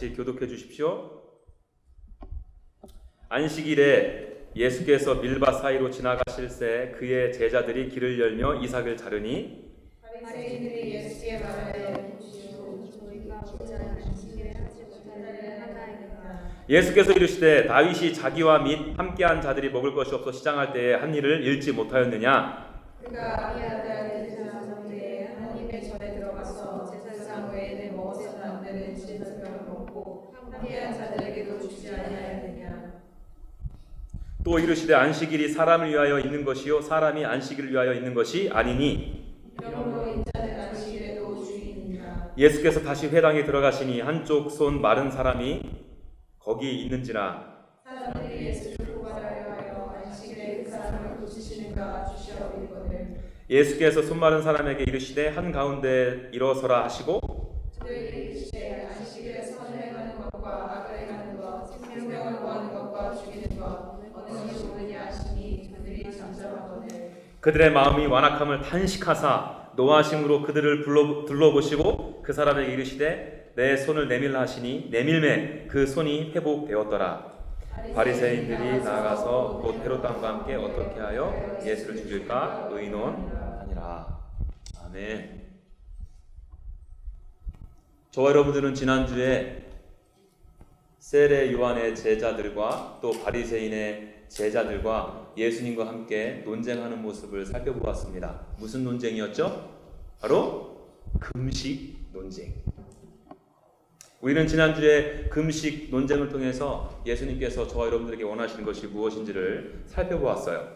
같이 교독해 주십시오. 안식일에 예수께서 밀밭 사이로 지나가실새 그의 제자들이 길을 열며 이삭을 자르니 바리새인들이 예수께 말하여 저희가 모자란 안식일에 하지 못할 일을 하나이까. 예수께서 이르시되 다윗이 자기와 및 함께한 자들이 먹을 것이 없어 시장할 때에 한 일을 잃지 못하였느냐. 그가 아비아다의 제사장에게 하나님의 절에 들어가서 제사장 외에는 먹어서는 안 되는 질서를 먹고 함께한 자들에게도 주지 아니하였느냐. 또 이르시되 안식일이 사람을 위하여 있는 것이요 사람이 안식일을 위하여 있는 것이 아니니. 그러므로 인자는 안식일에도 주인이니라. 예수께서 다시 회당에 들어가시니 한쪽 손 마른 사람이 거기 있는지라. 사람들이 예수를 고발하려 하여 안식일에 그 사람을 고치시는가 주시옵이거늘. 예수께서 손 마른 사람에게 이르시되 한가운데 일어서라 하시고 그들에게 이르시되 안식일에 선을 행하는 것과 악을 행하는 것, 생명을 구하는 것과 죽이는 것 어느 것이 옳으냐 하시니 그들이 잠잠하거늘. 그들의 마음이 완악함을 탄식하사 노하심으로 그들을 둘러보시고 그 사람에게 이르시되 내 손을 내밀라 하시니 내밀매 그 손이 회복되었더라. 바리새인들이 나아가서 곧 헤롯 왕과 함께 어떻게 하여 예수를 죽일까 의논하니라. 아멘. 저와 여러분들은 지난주에 세례 요한의 제자들과 또 바리새인의 제자들과 예수님과 함께 논쟁하는 모습을 살펴보았습니다. 무슨 논쟁이었죠? 바로 금식 논쟁. 우리는 지난주에 금식 논쟁을 통해서 예수님께서 저와 여러분들에게 원하시는 것이 무엇인지를 살펴보았어요.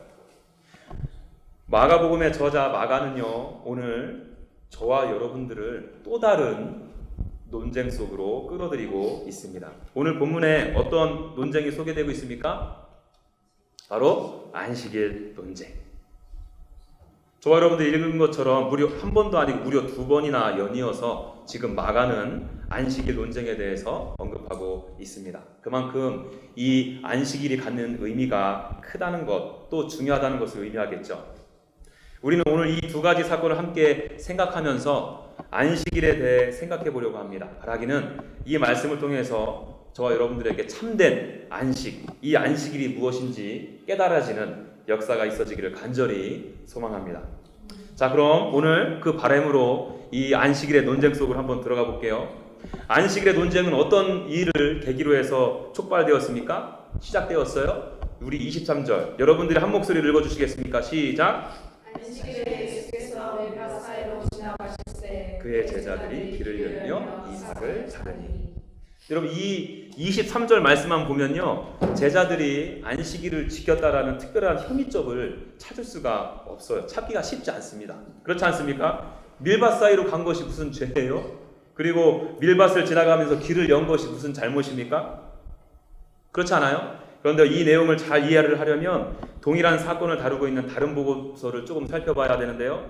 마가복음의 저자 마가는요, 오늘 저와 여러분들을 또 다른 논쟁 속으로 끌어들이고 있습니다. 오늘 본문에 어떤 논쟁이 소개되고 있습니까? 바로 안식일 논쟁. 저와 여러분들이 읽은 것처럼 무려 한 번도 아니고 무려 두 번이나 연이어서 지금 마가는 안식일 논쟁에 대해서 언급하고 있습니다. 그만큼 이 안식일이 갖는 의미가 크다는 것, 또 중요하다는 것을 의미하겠죠. 우리는 오늘 이 두 가지 사건을 함께 생각하면서 안식일에 대해 생각해 보려고 합니다. 바라기는 이 말씀을 통해서 저와 여러분들에게 참된 안식, 이 안식일이 무엇인지 깨달아지는 역사가 있어지기를 간절히 소망합니다. 자, 그럼 오늘 그 바람으로 이 안식일의 논쟁 속으로 한번 들어가 볼게요. 안식일의 논쟁은 어떤 일을 계기로 해서 촉발되었습니까? 시작되었어요. 우리 23절 여러분들이 한 목소리를 읽어주시겠습니까? 시작. 안식일에 예수께서 밀밭 사이로 지나가실새 그의 제자들이 길을 열며 이삭을 자르니. 여러분, 이 23절 말씀만 보면요, 제자들이 안식일을 지켰다라는 특별한 혐의점을 찾을 수가 없어요. 찾기가 쉽지 않습니다. 그렇지 않습니까? 밀밭 사이로 간 것이 무슨 죄예요? 그리고 밀밭을 지나가면서 길을 연 것이 무슨 잘못입니까? 그렇지 않아요? 그런데 이 내용을 잘 이해를 하려면 동일한 사건을 다루고 있는 다른 복음서를 조금 살펴봐야 되는데요.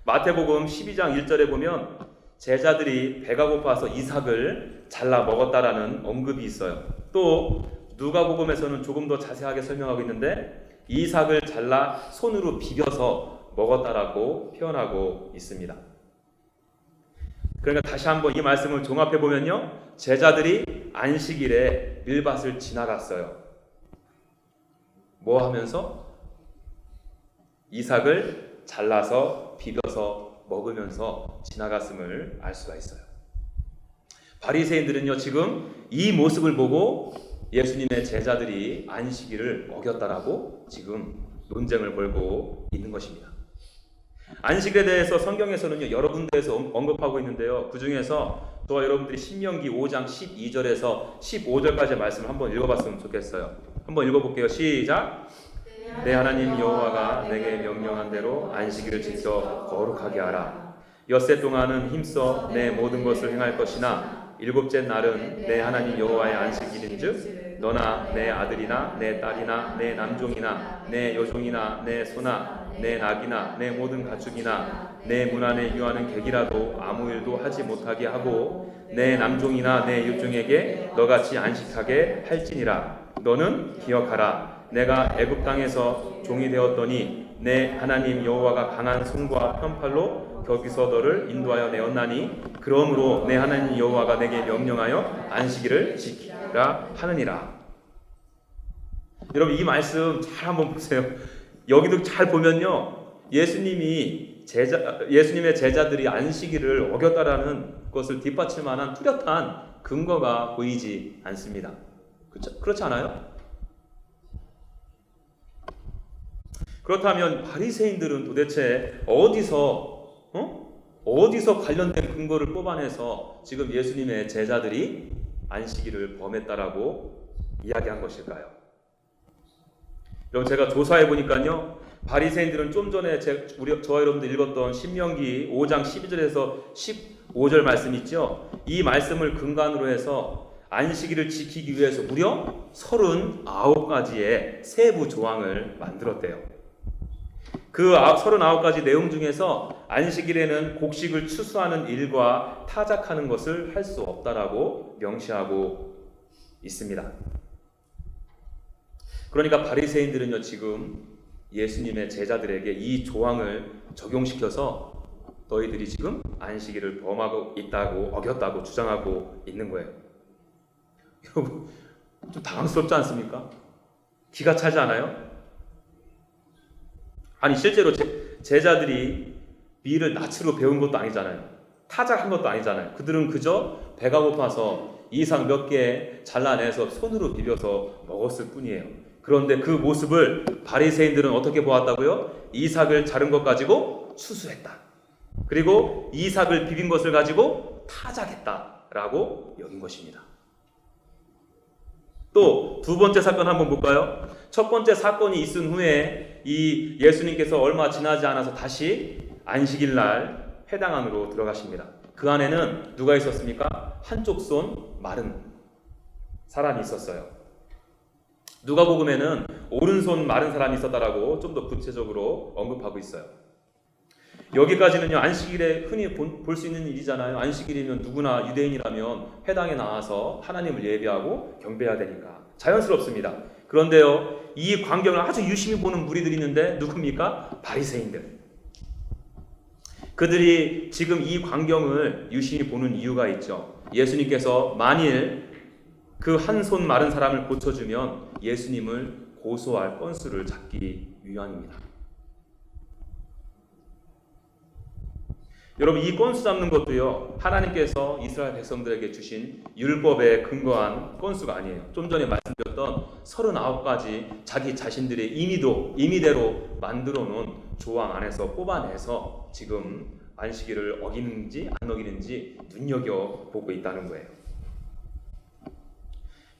마태복음 12장 1절에 보면 제자들이 배가 고파서 이삭을 잘라 먹었다라는 언급이 있어요. 또 누가복음에서는 조금 더 자세하게 설명하고 있는데 이삭을 잘라 손으로 비벼서 먹었다라고 표현하고 있습니다. 그러니까 다시 한번 이 말씀을 종합해 보면요, 제자들이 안식일에 밀밭을 지나갔어요. 뭐 하면서? 이삭을 잘라서 비벼서 먹으면서 지나갔음을 알 수가 있어요. 바리새인들은요, 지금 이 모습을 보고 예수님의 제자들이 안식일을 어겼다라고 지금 논쟁을 벌고 있는 것입니다. 안식일에 대해서 성경에서는요, 여러 군데에서 언급하고 있는데요, 그 중에서 저와 여러분들이 신명기 5장 12절에서 15절까지의 말씀을 한번 읽어봤으면 좋겠어요. 한번 읽어볼게요. 시작. 내 하나님 여호와가 내게 명령한 대로 안식일을 지켜 거룩하게 하라. 엿새 동안은 힘써 내 모든 것을 행할 것이나 일곱째 날은 내 하나님 여호와의 안식일인즉 너나 내 아들이나 내 딸이나 내 남종이나 내 여종이나 내 소나 내 낙이나 내 모든 가축이나 내 문 안에 유하는 객이라도 아무 일도 하지 못하게 하고 내 남종이나 내 여종에게 너같이 안식하게 할지니라. 너는 기억하라. 내가 애굽 땅에서 종이 되었더니 내 하나님 여호와가 강한 손과 편팔로 거기서 너를 인도하여 내었나니 그러므로 내 하나님 여호와가 내게 명령하여 안식일을 지키라 하느니라. 여러분 이 말씀 잘 한번 보세요. 여기도 잘 보면요, 예수님의 제자들이 안식일을 어겼다라는 것을 뒷받침하는 뚜렷한 근거가 보이지 않습니다. 그렇지 않아요? 그렇다면 바리새인들은 도대체 어디서 관련된 근거를 뽑아내서 지금 예수님의 제자들이 안식일을 범했다라고 이야기한 것일까요? 여러분 제가 조사해 보니까요, 바리새인들은 좀 전에 저와 여러분들 읽었던 신명기 5장 12절에서 15절 말씀 있죠? 이 말씀을 근간으로 해서 안식일을 지키기 위해서 무려 39가지의 세부 조항을 만들었대요. 그 39가지 내용 중에서 안식일에는 곡식을 추수하는 일과 타작하는 것을 할 수 없다라고 명시하고 있습니다. 그러니까 바리새인들은요, 지금 예수님의 제자들에게 이 조항을 적용시켜서 너희들이 지금 안식일을 범하고 있다고, 어겼다고 주장하고 있는 거예요. 여러분 좀 당황스럽지 않습니까? 기가 차지 않아요? 아니 실제로 제자들이 밀을 낯으로 배운 것도 아니잖아요. 타작한 것도 아니잖아요. 그들은 그저 배가 고파서 이삭 몇 개 잘라내서 손으로 비벼서 먹었을 뿐이에요. 그런데 그 모습을 바리새인들은 어떻게 보았다고요? 이삭을 자른 것 가지고 추수했다. 그리고 이삭을 비빈 것을 가지고 타작했다라고 여긴 것입니다. 또 두 번째 사건 한번 볼까요? 첫 번째 사건이 있은 후에 이 예수님께서 얼마 지나지 않아서 다시 안식일 날 회당 안으로 들어가십니다. 그 안에는 누가 있었습니까? 한쪽 손 마른 사람이 있었어요. 누가복음에는 오른손 마른 사람이 있었다라고 좀 더 구체적으로 언급하고 있어요. 여기까지는요, 안식일에 흔히 볼 수 있는 일이잖아요. 안식일이면 누구나 유대인이라면 회당에 나와서 하나님을 예배하고 경배해야 되니까 자연스럽습니다. 그런데요, 이 광경을 아주 유심히 보는 무리들이 있는데 누굽니까? 바리새인들. 그들이 지금 이 광경을 유심히 보는 이유가 있죠. 예수님께서 만일 그 한 손 마른 사람을 고쳐주면 예수님을 고소할 건수를 잡기 위함입니다. 여러분 이 건수 잡는 것도요, 하나님께서 이스라엘 백성들에게 주신 율법에 근거한 건수가 아니에요. 좀 전에 말씀드렸던 39가지 자기 자신들의 임의대로 만들어 놓은 조항 안에서 뽑아내서 지금 안식일을 어기는지 안 어기는지 눈여겨보고 있다는 거예요.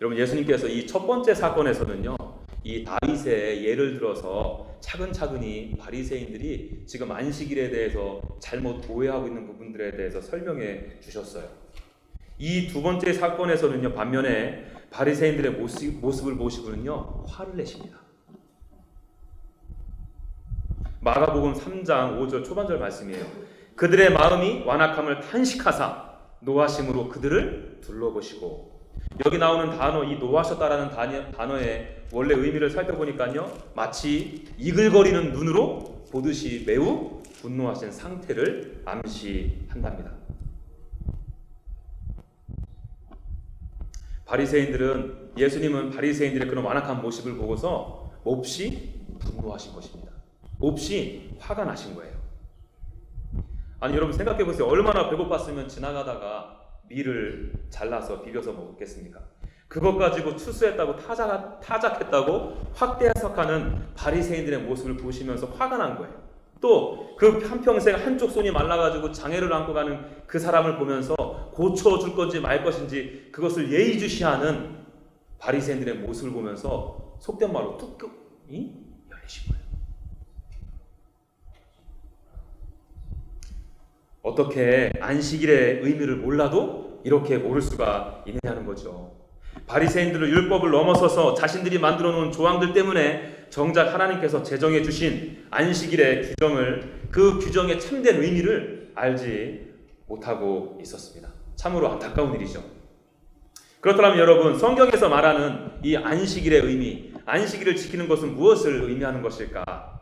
여러분 예수님께서 이 첫 번째 사건에서는요, 이 다윗의 예를 들어서 차근차근히 바리새인들이 지금 안식일에 대해서 잘못 오해하고 있는 부분들에 대해서 설명해 주셨어요. 이 두 번째 사건에서는요, 반면에 바리새인들의 모습을 보시고는요, 화를 내십니다. 마가복음 3장 5절 초반절 말씀이에요. 그들의 마음이 완악함을 탄식하사 노하심으로 그들을 둘러보시고, 여기 나오는 단어, 이 노하셨다라는 단어의 원래 의미를 살펴보니까요, 마치 이글거리는 눈으로 보듯이 매우 분노하신 상태를 암시한답니다. 예수님은 바리새인들의 그런 완악한 모습을 보고서 몹시 분노하신 것입니다. 몹시 화가 나신 거예요. 아니 여러분 생각해 보세요. 얼마나 배고팠으면 지나가다가 밀을 잘라서 비벼서 먹었겠습니까? 그것 가지고 추수했다고 타작했다고 확대 해석하는 바리새인들의 모습을 보시면서 화가 난 거예요. 또 그 한평생 한쪽 손이 말라가지고 장애를 안고 가는 그 사람을 보면서 고쳐줄 건지 말 것인지 그것을 예의주시하는 바리새인들의 모습을 보면서 속된 말로 뚜껑이 열리신 거예요. 어떻게 안식일의 의미를 몰라도 이렇게 모를 수가 있느냐는 거죠. 바리새인들은 율법을 넘어서서 자신들이 만들어 놓은 조항들 때문에 정작 하나님께서 제정해 주신 안식일의 규정을, 그 규정의 참된 의미를 알지 못하고 있었습니다. 참으로 안타까운 일이죠. 그렇다면 여러분, 성경에서 말하는 이 안식일의 의미, 안식일을 지키는 것은 무엇을 의미하는 것일까?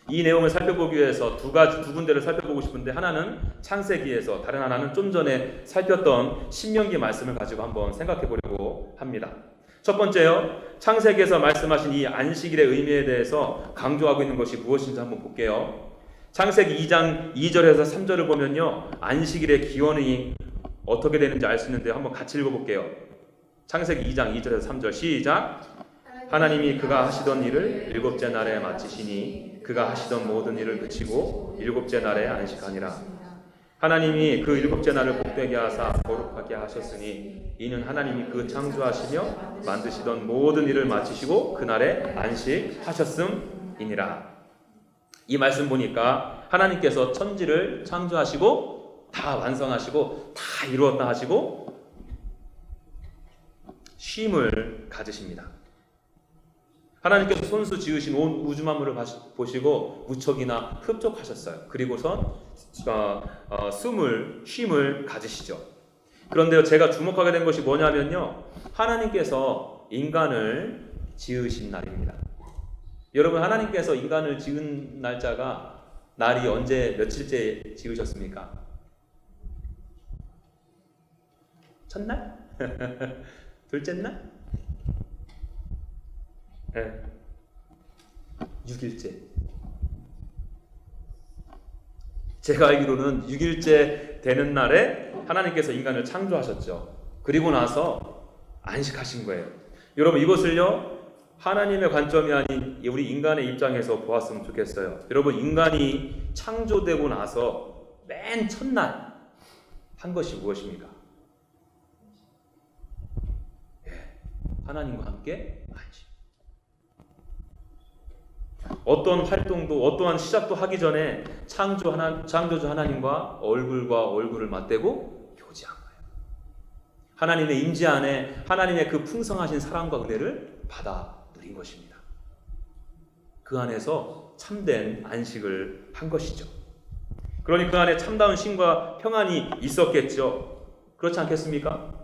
이 내용을 살펴보기 위해서 두 군데를 살펴보고 싶은데, 하나는 창세기에서, 다른 하나는 좀 전에 살폈던 신명기 말씀을 가지고 한번 생각해 보려고 합니다. 첫 번째요, 창세기에서 말씀하신 이 안식일의 의미에 대해서 강조하고 있는 것이 무엇인지 한번 볼게요. 창세기 2장 2절에서 3절을 보면요, 안식일의 기원이 어떻게 되는지 알 수 있는데 한번 같이 읽어볼게요. 창세기 2장 2절에서 3절 시작. 하나님이 그가 하시던 일을 일곱째 날에 마치시니 그가 하시던 모든 일을 그치고 일곱째 날에 안식하니라. 하나님이 그 일곱째 날을 복되게 하사 거룩하게 하셨으니 이는 하나님이 그 창조하시며 만드시던 모든 일을 마치시고 그날에 안식하셨음이니라. 이 말씀 보니까 하나님께서 천지를 창조하시고 다 완성하시고 다 이루었다 하시고 쉼을 가지십니다. 하나님께서 손수 지으신 온 우주 만물을 보시고 무척이나 흡족하셨어요. 그리고선 쉼을 가지시죠. 그런데요, 제가 주목하게 된 것이 뭐냐면요, 하나님께서 인간을 지으신 날입니다. 여러분, 하나님께서 인간을 지은 날짜가 날이 언제 며칠째 지으셨습니까? 첫날? 둘째 날? 네. 6일째. 제가 알기로는 6일째 되는 날에 하나님께서 인간을 창조하셨죠. 그리고 나서 안식하신 거예요. 여러분, 이것을요, 하나님의 관점이 아닌 우리 인간의 입장에서 보았으면 좋겠어요. 여러분, 인간이 창조되고 나서 맨 첫날 한 것이 무엇입니까? 하나님과 함께 안식. 어떤 활동도, 어떠한 시작도 하기 전에 창조주 하나님과 얼굴과 얼굴을 맞대고 교제한 거예요. 하나님의 임재 안에 하나님의 그 풍성하신 사랑과 은혜를 받아 누린 것입니다. 그 안에서 참된 안식을 한 것이죠. 그러니 그 안에 참다운 쉼과 평안이 있었겠죠. 그렇지 않겠습니까?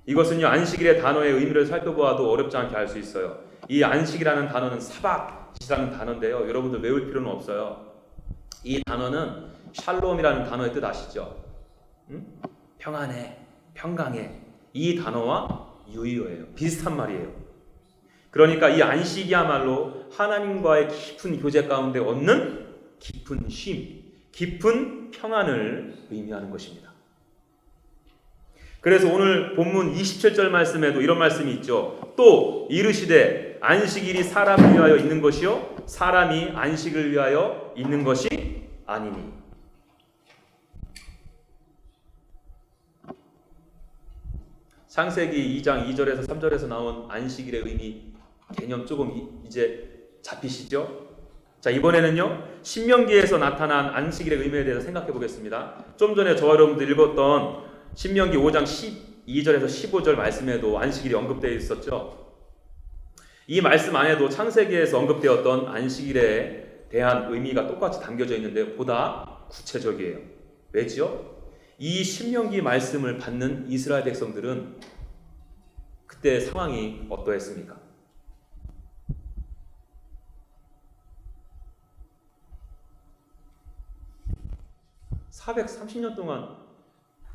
이것은요, 안식일의 단어의 의미를 살펴보아도 어렵지 않게 알 수 있어요. 이 안식이라는 단어는 사박이라는 단어인데요, 여러분들 외울 필요는 없어요. 이 단어는 샬롬이라는 단어의 뜻 아시죠? 평안해, 평강해. 이 단어와 유의어예요. 비슷한 말이에요. 그러니까 이 안식이야말로 하나님과의 깊은 교제 가운데 얻는 깊은 쉼, 깊은 평안을 의미하는 것입니다. 그래서 오늘 본문 27절 말씀에도 이런 말씀이 있죠. 또 이르시되 안식일이 사람을 위하여 있는 것이요 사람이 안식을 위하여 있는 것이 아니니. 창세기 2장 2절에서 3절에서 나온 안식일의 의미 개념 조금 이제 잡히시죠? 자, 이번에는요, 신명기에서 나타난 안식일의 의미에 대해서 생각해 보겠습니다. 좀 전에 저와 여러분들 읽었던 신명기 5장 12절에서 15절 말씀에도 안식일이 언급되어 있었죠. 이 말씀 안에도 창세기에서 언급되었던 안식일에 대한 의미가 똑같이 담겨져 있는데 보다 구체적이에요. 왜지요? 이 신명기 말씀을 받는 이스라엘 백성들은 그때 상황이 어떠했습니까? (430년) 동안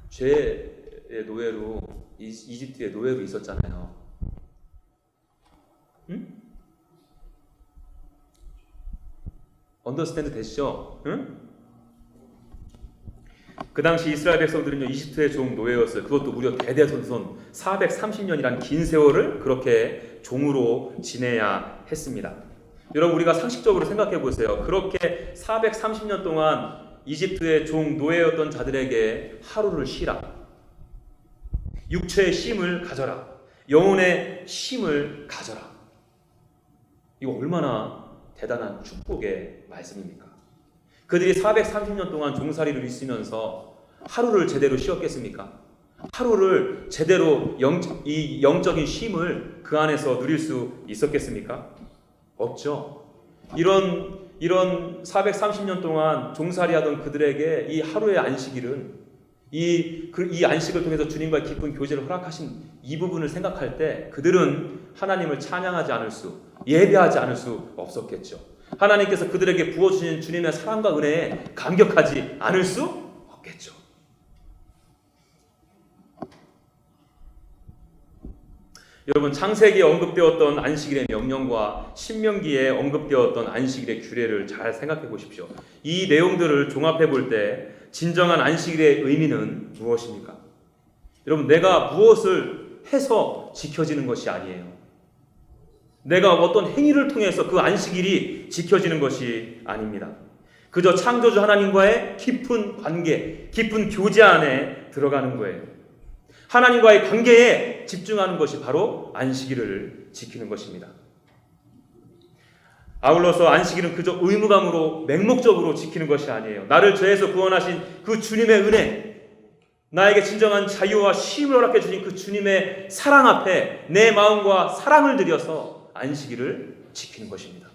죄의 노예로 이집트의 노예로 있었잖아요. 응? 언더스탠드 되시죠? 응? 그 당시 이스라엘 백성들은요, 이집트의 종 노예였어요. 그것도 무려 대대손손 430년이란 긴 세월을 그렇게 종으로 지내야 했습니다. 여러분, 우리가 상식적으로 생각해 보세요. 그렇게 430년 동안 이집트의 종 노예였던 자들에게 하루를 쉬라, 육체의 쉼을 가져라, 영혼의 쉼을 가져라. 이거 얼마나 대단한 축복의 말씀입니까? 그들이 430년 동안 종살이를 있으면서 하루를 제대로 쉬었겠습니까? 하루를 제대로 이 영적인 쉼을 그 안에서 누릴 수 있었겠습니까? 없죠. 이런 430년 동안 종살이하던 그들에게 이 하루의 안식일은 이 안식을 통해서 주님과의 깊은 교제를 허락하신 이 부분을 생각할 때 그들은 하나님을 찬양하지 않을 수, 예배하지 않을 수 없었겠죠. 하나님께서 그들에게 부어주신 주님의 사랑과 은혜에 감격하지 않을 수 없겠죠. 여러분, 창세기에 언급되었던 안식일의 명령과 신명기에 언급되었던 안식일의 규례를 잘 생각해 보십시오. 이 내용들을 종합해 볼 때 진정한 안식일의 의미는 무엇입니까? 여러분, 내가 무엇을 해서 지켜지는 것이 아니에요. 내가 어떤 행위를 통해서 그 안식일이 지켜지는 것이 아닙니다. 그저 창조주 하나님과의 깊은 관계, 깊은 교제 안에 들어가는 거예요. 하나님과의 관계에 집중하는 것이 바로 안식일을 지키는 것입니다. 아울러서 안식일은 그저 의무감으로 맹목적으로 지키는 것이 아니에요. 나를 죄에서 구원하신 그 주님의 은혜, 나에게 진정한 자유와 쉼을 허락해 주신 그 주님의 사랑 앞에 내 마음과 사랑을 들여서 안식일을 지키는 것입니다.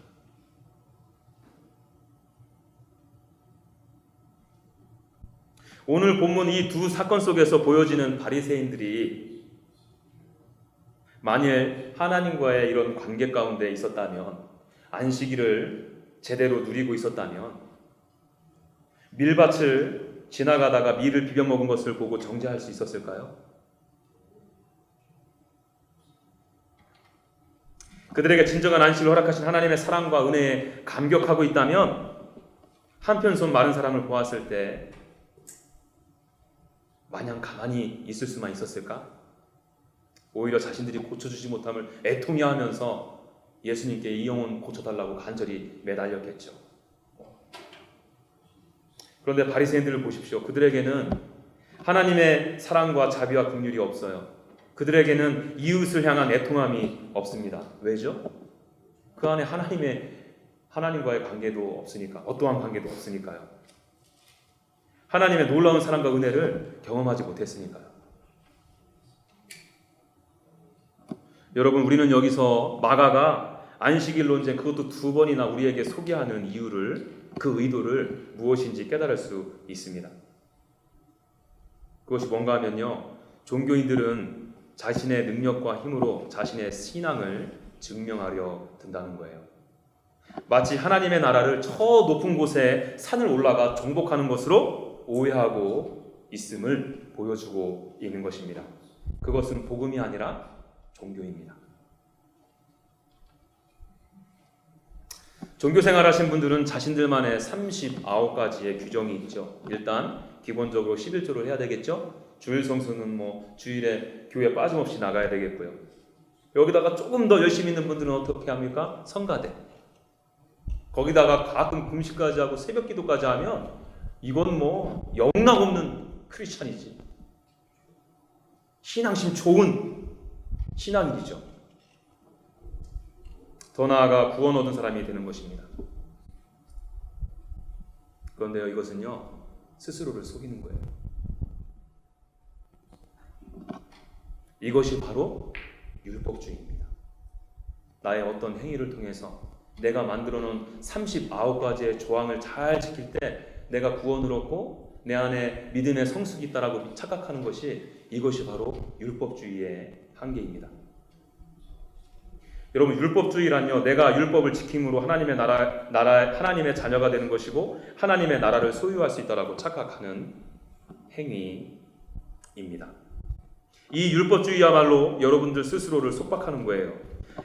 오늘 본문 이 두 사건 속에서 보여지는 바리새인들이 만일 하나님과의 이런 관계 가운데 있었다면, 안식일을 제대로 누리고 있었다면 밀밭을 지나가다가 밀을 비벼 먹은 것을 보고 정죄할 수 있었을까요? 그들에게 진정한 안식을 허락하신 하나님의 사랑과 은혜에 감격하고 있다면 한편 손 마른 사람을 보았을 때 마냥 가만히 있을 수만 있었을까? 오히려 자신들이 고쳐주지 못함을 애통해하면서 예수님께 이 영혼 고쳐달라고 간절히 매달렸겠죠. 그런데 바리새인들을 보십시오. 그들에게는 하나님의 사랑과 자비와 긍휼이 없어요. 그들에게는 이웃을 향한 애통함이 없습니다. 왜죠? 그 안에 하나님과의 관계도 없으니까, 어떠한 관계도 없으니까요. 하나님의 놀라운 사랑과 은혜를 경험하지 못했으니까요. 여러분, 우리는 여기서 마가가 안식일 논쟁, 그것도 2번이나 우리에게 소개하는 이유를, 그 의도를 무엇인지 깨달을 수 있습니다. 그것이 뭔가 하면요, 종교인들은 자신의 능력과 힘으로 자신의 신앙을 증명하려 든다는 거예요. 마치 하나님의 나라를 저 높은 곳에 산을 올라가 정복하는 것으로 오해하고 있음을 보여주고 있는 것입니다. 그것은 복음이 아니라 종교입니다. 종교 생활하신 분들은 자신들만의 39가지의 규정이 있죠. 일단 기본적으로 11조를 해야 되겠죠. 주일 성수는 주일에 교회 빠짐없이 나가야 되겠고요. 여기다가 조금 더 열심히 있는 분들은 어떻게 합니까? 성가대. 거기다가 가끔 금식까지 하고 새벽 기도까지 하면 이건 영락없는 크리스찬이지. 신앙심 좋은 신앙인이죠. 더 나아가 구원 얻은 사람이 되는 것입니다. 그런데요, 이것은요, 스스로를 속이는 거예요. 이것이 바로 율법주의입니다. 나의 어떤 행위를 통해서 내가 만들어 놓은 39가지의 조항을 잘 지킬 때 내가 구원을 얻고 내 안에 믿음의 성숙이 있다라고 착각하는 것이, 이것이 바로 율법주의의 한계입니다. 여러분, 율법주의란요, 내가 율법을 지킴으로 하나님의 하나님의 자녀가 되는 것이고 하나님의 나라를 소유할 수 있다라고 착각하는 행위입니다. 이 율법주의야말로 여러분들 스스로를 속박하는 거예요.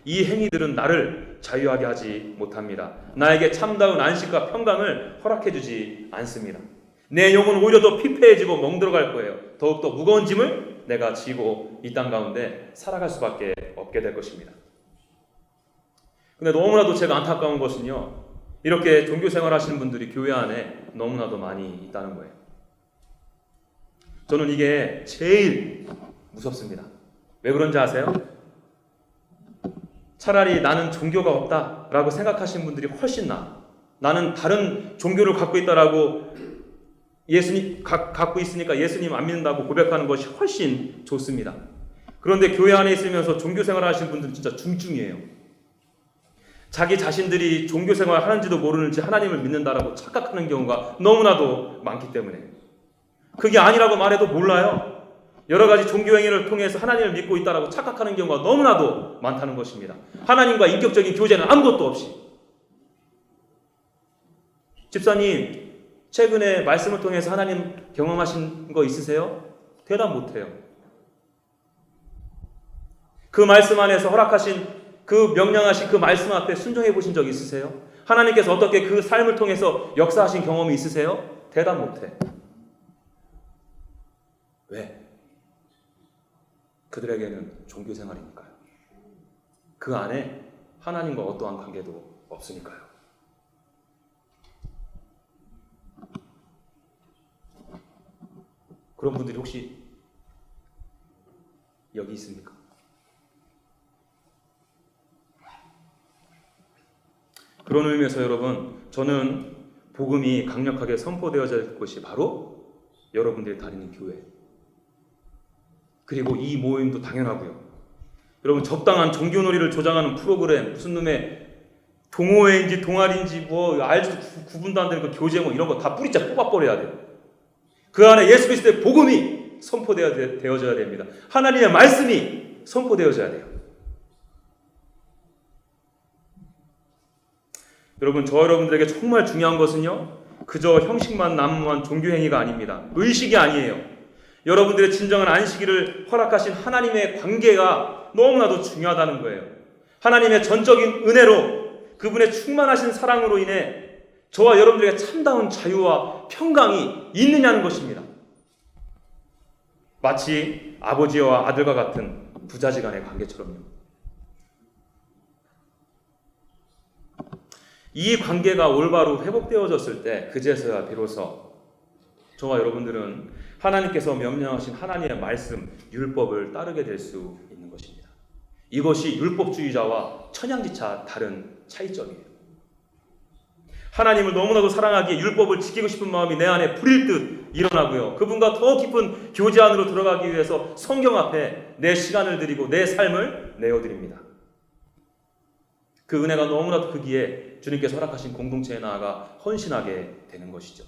이 행위들은 나를 자유하게 하지 못합니다. 나에게 참다운 안식과 평강을 허락해주지 않습니다. 내 영혼은 오히려 더 피폐해지고 멍들어갈 거예요. 더욱더 무거운 짐을 내가 지고 이 땅 가운데 살아갈 수밖에 없게 될 것입니다. 근데 너무나도 제가 안타까운 것은요, 이렇게 종교생활 하시는 분들이 교회 안에 너무나도 많이 있다는 거예요. 저는 이게 제일 무섭습니다. 왜 그런지 아세요? 차라리 나는 종교가 없다라고 생각하시는 분들이 훨씬 나는 다른 종교를 갖고 있다라고 갖고 있으니까 예수님 안 믿는다고 고백하는 것이 훨씬 좋습니다. 그런데 교회 안에 있으면서 종교생활 하시는 분들은 진짜 중증이에요. 자기 자신들이 종교생활 하는지도 모르는지 하나님을 믿는다라고 착각하는 경우가 너무나도 많기 때문에, 그게 아니라고 말해도 몰라요. 여러 가지 종교 행위를 통해서 하나님을 믿고 있다라고 착각하는 경우가 너무나도 많다는 것입니다. 하나님과 인격적인 교제는 아무것도 없이. 집사님, 최근에 말씀을 통해서 하나님 경험하신 거 있으세요? 대답 못해요. 그 말씀 안에서 허락하신 그 명령하신 그 말씀 앞에 순종해 보신 적 있으세요? 하나님께서 어떻게 그 삶을 통해서 역사하신 경험이 있으세요? 대답 못해. 왜? 그들에게는 종교 생활이니까요. 그 안에 하나님과 어떠한 관계도 없으니까요. 그런 분들이 혹시 여기 있습니까? 그런 의미에서 여러분, 저는 복음이 강력하게 선포되어야 될 곳이 바로 여러분들이 다니는 교회, 그리고 이 모임도 당연하고요. 여러분, 적당한 종교놀이를 조장하는 프로그램, 무슨 놈의 동호회인지 동아리인지 뭐 알지도 구분도 안 되는 그 교제 뭐 이런 거 다 뿌리째 뽑아버려야 돼요. 그 안에 예수 그리스도의 복음이 선포되어져야 됩니다. 하나님의 말씀이 선포되어져야 돼요. 여러분, 저 여러분들에게 정말 중요한 것은요, 그저 형식만 난무한 종교행위가 아닙니다. 의식이 아니에요. 여러분들의 진정한 안식일을 허락하신 하나님의 관계가 너무나도 중요하다는 거예요. 하나님의 전적인 은혜로, 그분의 충만하신 사랑으로 인해 저와 여러분들에게 참다운 자유와 평강이 있느냐는 것입니다. 마치 아버지와 아들과 같은 부자지간의 관계처럼요. 이 관계가 올바로 회복되어졌을 때 그제서야 비로소 저와 여러분들은 하나님께서 명령하신 하나님의 말씀, 율법을 따르게 될 수 있는 것입니다. 이것이 율법주의자와 천양지차 다른 차이점이에요. 하나님을 너무나도 사랑하기에 율법을 지키고 싶은 마음이 내 안에 불일 듯 일어나고요. 그분과 더 깊은 교제 안으로 들어가기 위해서 성경 앞에 내 시간을 드리고 내 삶을 내어드립니다. 그 은혜가 너무나도 크기에 주님께서 허락하신 공동체에 나아가 헌신하게 되는 것이죠.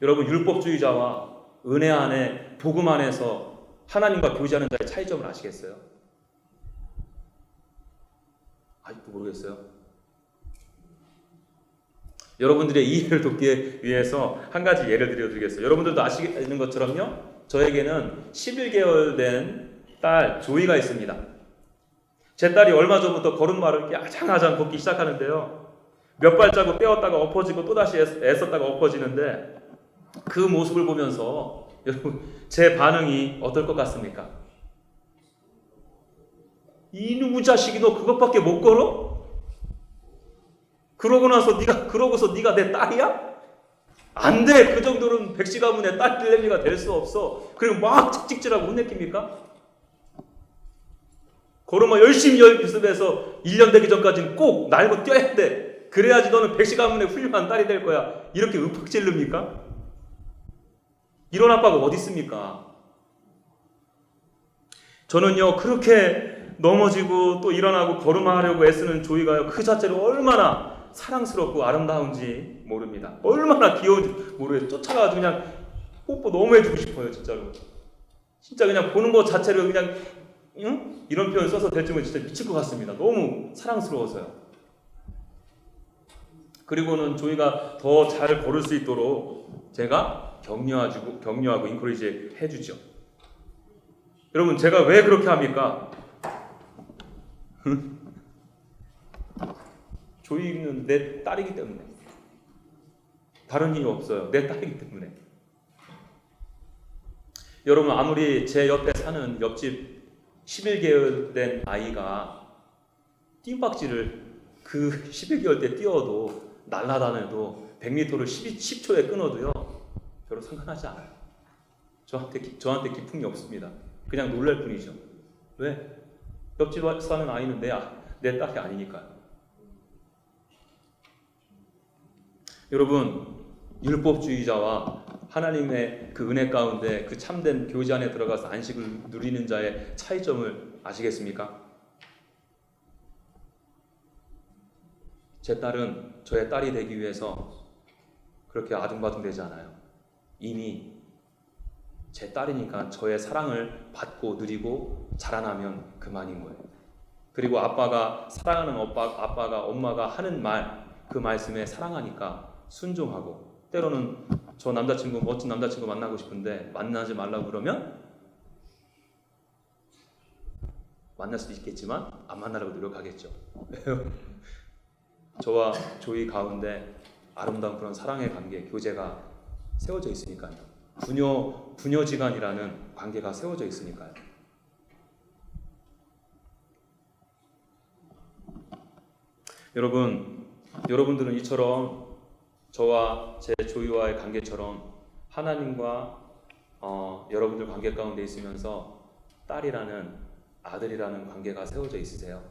여러분, 율법주의자와 은혜 안에, 복음 안에서 하나님과 교제하는 자의 차이점을 아시겠어요? 아직도 모르겠어요? 여러분들의 이해를 돕기 위해서 한 가지 예를 들어드리겠어요. 여러분들도 아시는 것처럼요, 저에게는 11개월 된 딸 조이가 있습니다. 제 딸이 얼마 전부터 걸음마를 이렇게 아장아장 걷기 시작하는데요, 몇 발자국 떼었다가 엎어지고 또다시 애썼다가 엎어지는데, 그 모습을 보면서 여러분, 제 반응이 어떨 것 같습니까? 이놈의 자식이 너 그것밖에 못 걸어? 그러고서 네가 내 딸이야? 안 돼. 그 정도는 백시 가문의 딸 딸내미가 될 수 없어. 그리고 막 찍찍질하고 혼내킵니까? 걸음마 열심히 연습해서 1년 되기 전까지는 꼭 날고 뛰어야 돼. 그래야지 너는 백시 가문의 훌륭한 딸이 될 거야. 이렇게 윽박질릅니까? 이런 아빠가 어디 있습니까? 저는요, 그렇게 넘어지고 또 일어나고 걸음하려고 애쓰는 조이가요, 그 자체로 얼마나 사랑스럽고 아름다운지 모릅니다. 얼마나 귀여운지 모르겠어요. 쫓아가가지고 그냥 뽀뽀 너무 해주고 싶어요, 진짜로. 진짜 그냥 보는 것 자체로 그냥, 응? 이런 표현 써서 될 줄은 진짜 미칠 것 같습니다. 너무 사랑스러워서요. 그리고는 조이가 더 잘 걸을 수 있도록 제가 격려하고 인코리지 해주죠. 여러분, 제가 왜 그렇게 합니까? 조이는 내 딸이기 때문에. 다른 이유 없어요. 내 딸이기 때문에. 여러분, 아무리 제 옆에 사는 옆집 11개월 된 아이가 뜀박질을 그 11개월 때 뛰어도 날아다녀도 100m를 10초에 끊어도요, 별로 상관하지 않아요. 저한테 기품이 없습니다. 그냥 놀랄 뿐이죠. 왜? 옆집 사는 아이는 내 딸이 아니니까요. 여러분, 율법주의자와 하나님의 그 은혜 가운데 그 참된 교제 안에 들어가서 안식을 누리는 자의 차이점을 아시겠습니까? 제 딸은 저의 딸이 되기 위해서 그렇게 아둥바둥 되지 않아요. 이미 제 딸이니까 저의 사랑을 받고 누리고 자라나면 그만인 거예요. 그리고 아빠가 사랑하는 아빠가 엄마가 하는 그 말씀에 사랑하니까 순종하고, 때로는 저 남자친구 멋진 남자친구 만나고 싶은데 만나지 말라고 그러면 만날 수도 있겠지만 안 만나려고 노력하겠죠. 저와 조이 가운데 아름다운 그런 사랑의 관계, 교제가 세워져 있으니까요. 부녀지간이라는 관계가 세워져 있으니까요. 여러분들은 이처럼 저와 제 조이와의 관계처럼 하나님과 여러분들 관계 가운데 있으면서 딸이라는, 아들이라는 관계가 세워져 있으세요?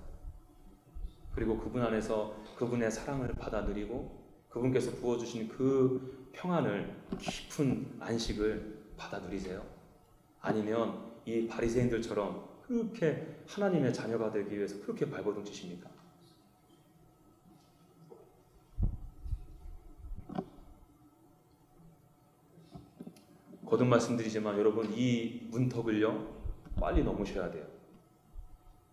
그리고 그분 안에서 그분의 사랑을 받아 누리고 그분께서 부어주신 그 평안을, 깊은 안식을 받아 누리세요? 아니면 이 바리새인들처럼 그렇게 하나님의 자녀가 되기 위해서 그렇게 발버둥 치십니까? 거듭 말씀드리지만 여러분, 이 문턱을요 빨리 넘으셔야 돼요.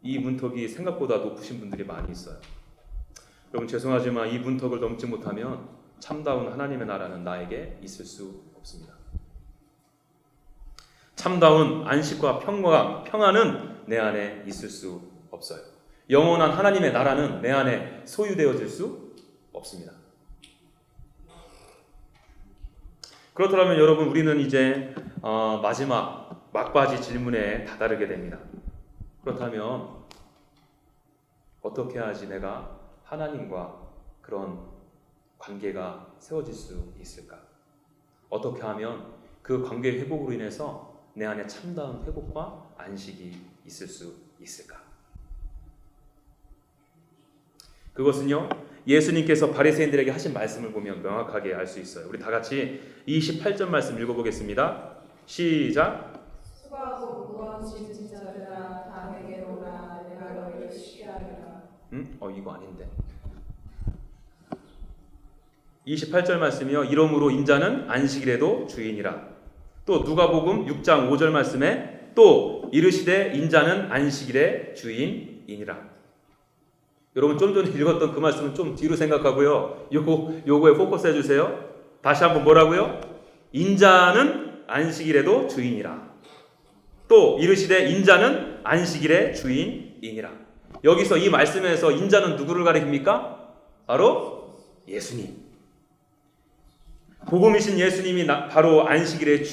이 문턱이 생각보다 높으신 분들이 많이 있어요. 여러분 죄송하지만 이 문턱을 넘지 못하면 참다운 하나님의 나라는 나에게 있을 수 없습니다. 참다운 안식과 평안은 내 안에 있을 수 없어요. 영원한 하나님의 나라는 내 안에 소유되어질 수 없습니다. 그렇다면 여러분, 우리는 이제 마지막 막바지 질문에 다다르게 됩니다. 그렇다면 어떻게 해야지 내가 하나님과 그런 관계가 세워질 수 있을까? 어떻게 하면 그 관계 회복으로 인해서 내 안에 참다운 회복과 안식이 있을 수 있을까? 그것은요, 예수님께서 바리새인들에게 하신 말씀을 보면 명확하게 알 수 있어요. 우리 다 같이 28절 말씀 읽어보겠습니다. 시작. 수고하고 무거운 짐 진 자들아 다 내게로 오라 내가 너희를 쉬게 하리라. 이거 아닌데. 28절 말씀이요. 이러므로 인자는 안식일에도 주인이라. 또 누가복음 6장 5절 말씀에 또 이르시되 인자는 안식일의 주인이니라. 여러분 좀 전에 읽었던 그 말씀은 좀 뒤로 생각하고요. 요거에 포커스 해주세요. 다시 한번 뭐라고요? 인자는 안식일에도 주인이라. 또 이르시되 인자는 안식일의 주인이니라. 여기서 이 말씀에서 인자는 누구를 가리킵니까? 바로 예수님. 복음이신 예수님이 바로 안식일의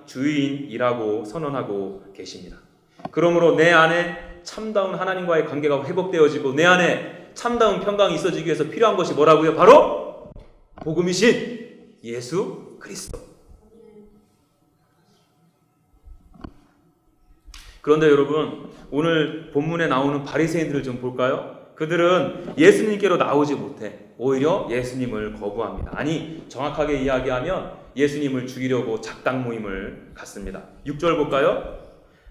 주인이라고 선언하고 계십니다. 그러므로 내 안에 참다운 하나님과의 관계가 회복되어지고 내 안에 참다운 평강이 있어지기 위해서 필요한 것이 뭐라고요? 바로 복음이신 예수 그리스도. 그런데 여러분, 오늘 본문에 나오는 바리새인들을 좀 볼까요? 그들은 예수님께로 나오지 못해 오히려 예수님을 거부합니다. 아니, 정확하게 이야기하면 예수님을 죽이려고 작당 모임을 갖습니다. 6절 볼까요?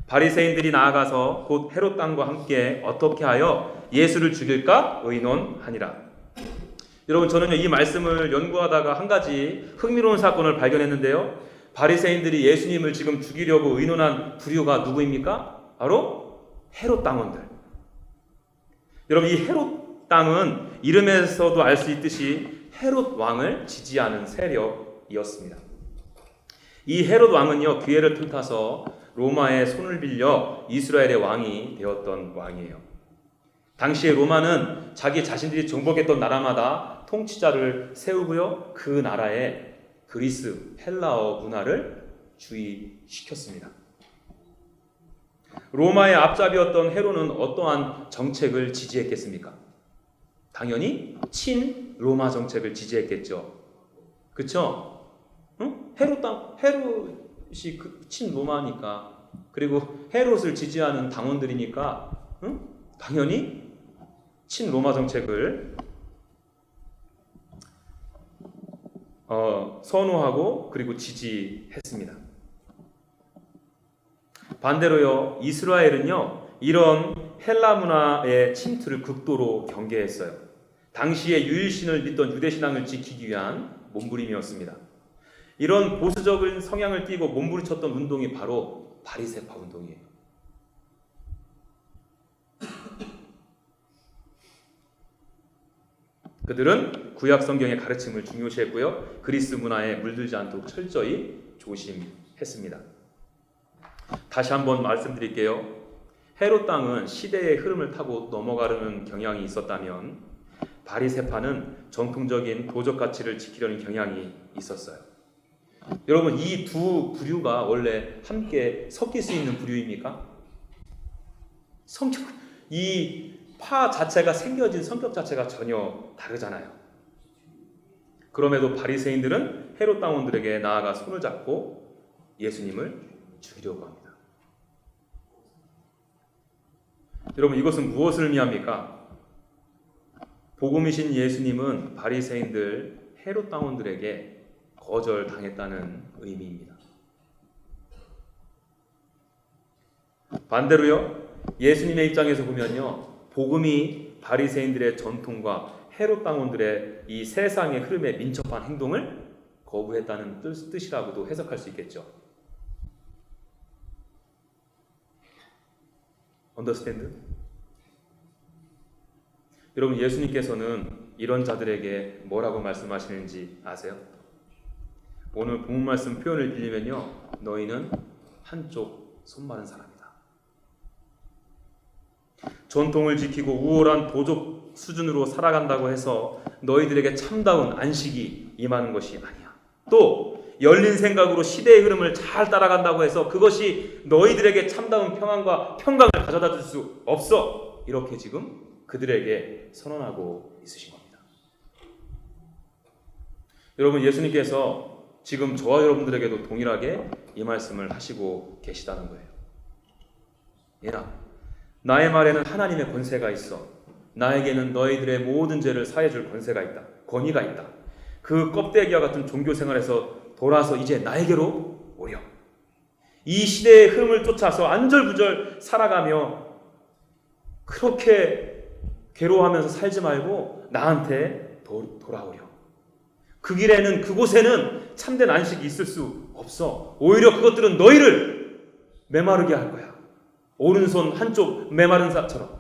바리새인들이 나아가서 곧 헤롯 당과 함께 어떻게 하여 예수를 죽일까 의논하니라. 여러분, 저는 이 말씀을 연구하다가 한 가지 흥미로운 사건을 발견했는데요. 바리새인들이 예수님을 지금 죽이려고 의논한 부류가 누구입니까? 바로 헤롯 당원들. 여러분, 이 헤롯 당은 이름에서도 알 수 있듯이 헤롯 왕을 지지하는 세력이었습니다. 이 헤롯 왕은요, 기회를 틈타서 로마의 손을 빌려 이스라엘의 왕이 되었던 왕이에요. 당시에 로마는 자기 자신들이 정복했던 나라마다 통치자를 세우고요, 그 나라의 그리스, 헬라어 문화를 주의시켰습니다. 로마의 앞잡이였던 헤롯은 어떠한 정책을 지지했겠습니까? 당연히 친로마 정책을 지지했겠죠. 그쵸? 응? 헤롯이 친로마니까, 그리고 헤롯을 지지하는 당원들이니까 당연히 친로마 정책을 선호하고 그리고 지지했습니다. 반대로요, 이스라엘은요, 이런 헬라 문화의 침투를 극도로 경계했어요. 당시에 유일신을 믿던 유대신앙을 지키기 위한 몸부림이었습니다. 이런 보수적인 성향을 띠고 몸부림쳤던 운동이 바로 바리새파 운동이에요. 그들은 구약 성경의 가르침을 중요시했고요. 그리스 문화에 물들지 않도록 철저히 조심했습니다. 다시 한번 말씀드릴게요. 헤롯 땅은 시대의 흐름을 타고 넘어가려는 경향이 있었다면 바리새파는 정통적인 도적 가치를 지키려는 경향이 있었어요. 여러분, 이 두 부류가 원래 함께 섞일 수 있는 부류입니까? 이 파 자체가 생겨진 성격 자체가 전혀 다르잖아요. 그럼에도 바리새인들은 헤롯 당원들에게 나아가 손을 잡고 예수님을 죽이려고 합니다. 여러분, 이것은 무엇을 의미합니까? 복음이신 예수님은 바리새인들 헤롯 당원들에게 거절당했다는 의미입니다. 반대로요, 예수님의 입장에서 보면요, 복음이 바리새인들의 전통과 헤롯 당원들의 이 세상의 흐름에 민첩한 행동을 거부했다는 뜻이라고도 해석할 수 있겠죠. 언더스탠드? 여러분, 예수님께서는 이런 자들에게 뭐라고 말씀하시는지 아세요? 오늘 본문 말씀 표현을 빌리면요, 너희는 한쪽 손 마른 사람이다. 전통을 지키고 우월한 도적 수준으로 살아간다고 해서 너희들에게 참다운 안식이 임하는 것이 아니야. 또 열린 생각으로 시대의 흐름을 잘 따라간다고 해서 그것이 너희들에게 참다운 평안과 평강을 가져다 줄 수 없어. 이렇게 지금 그들에게 선언하고 있으신 겁니다. 여러분, 예수님께서 지금 저와 여러분들에게도 동일하게 이 말씀을 하시고 계시다는 거예요. 얘라, 나의 말에는 하나님의 권세가 있어. 나에게는 너희들의 모든 죄를 사해줄 권세가 있다. 권위가 있다. 그 껍데기와 같은 종교 생활에서 돌아서 이제 나에게로 오려. 이 시대의 흐름을 쫓아서 안절부절 살아가며 그렇게 괴로워하면서 살지 말고 나한테 돌아오려. 그 길에는, 그곳에는 참된 안식이 있을 수 없어. 오히려 그것들은 너희를 메마르게 할 거야. 오른손 한쪽 메마른 사처럼.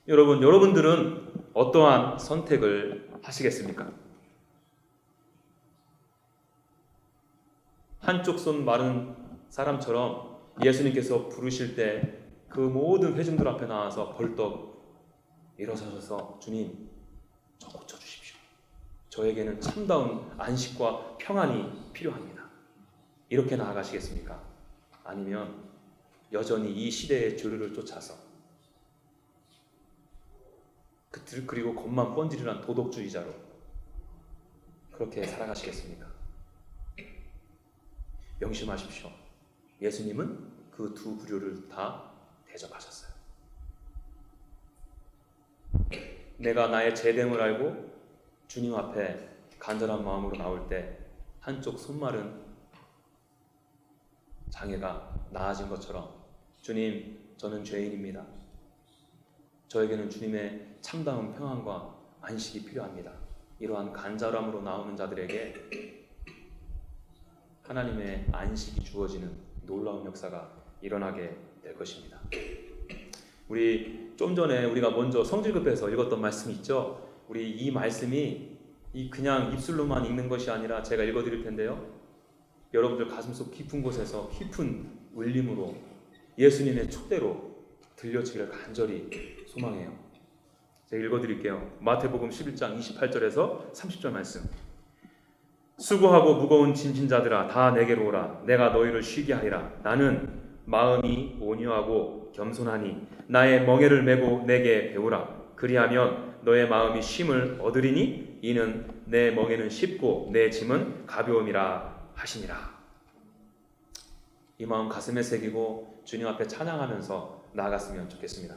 여러분, 여러분들은 어떠한 선택을 하시겠습니까? 한쪽 손 마른 사람처럼 예수님께서 부르실 때 그 모든 회중들 앞에 나와서 벌떡 일어서셔서 주님, 저 고쳐주십시오. 저에게는 참다운 안식과 평안이 필요합니다. 이렇게 나아가시겠습니까? 아니면 여전히 이 시대의 주류를 쫓아서 그리고 겉만 번지르는 도덕주의자로 그렇게 살아가시겠습니까? 명심하십시오. 예수님은 그 두 부류를 다 대적하셨어요. 내가 나의 죄됨을 알고 주님 앞에 간절한 마음으로 나올 때 한쪽 손마른 장애가 나아진 것처럼, 주님, 저는 죄인입니다. 저에게는 주님의 참다운 평안과 안식이 필요합니다. 이러한 간절함으로 나오는 자들에게 하나님의 안식이 주어지는 놀라운 역사가 일어나게 될 것입니다. 우리 좀 전에 우리가 먼저 성질급해서 읽었던 말씀이 있죠. 우리 이 말씀이 그냥 입술로만 읽는 것이 아니라 제가 읽어드릴 텐데요, 여러분들 가슴속 깊은 곳에서 깊은 울림으로 예수님의 촛대로 들려지기를 간절히 소망해요. 제가 읽어드릴게요. 마태복음 11장 28절에서 30절 말씀. 수고하고 무거운 짐진 자들아, 다 내게로 오라. 내가 너희를 쉬게 하리라. 나는 마음이 온유하고 겸손하니 나의 멍에를 메고 내게 배우라. 그리하면 너의 마음이 쉼을 얻으리니 이는 내 멍에는 쉽고 내 짐은 가벼움이라 하시니라. 이 마음 가슴에 새기고 주님 앞에 찬양하면서 나아갔으면 좋겠습니다.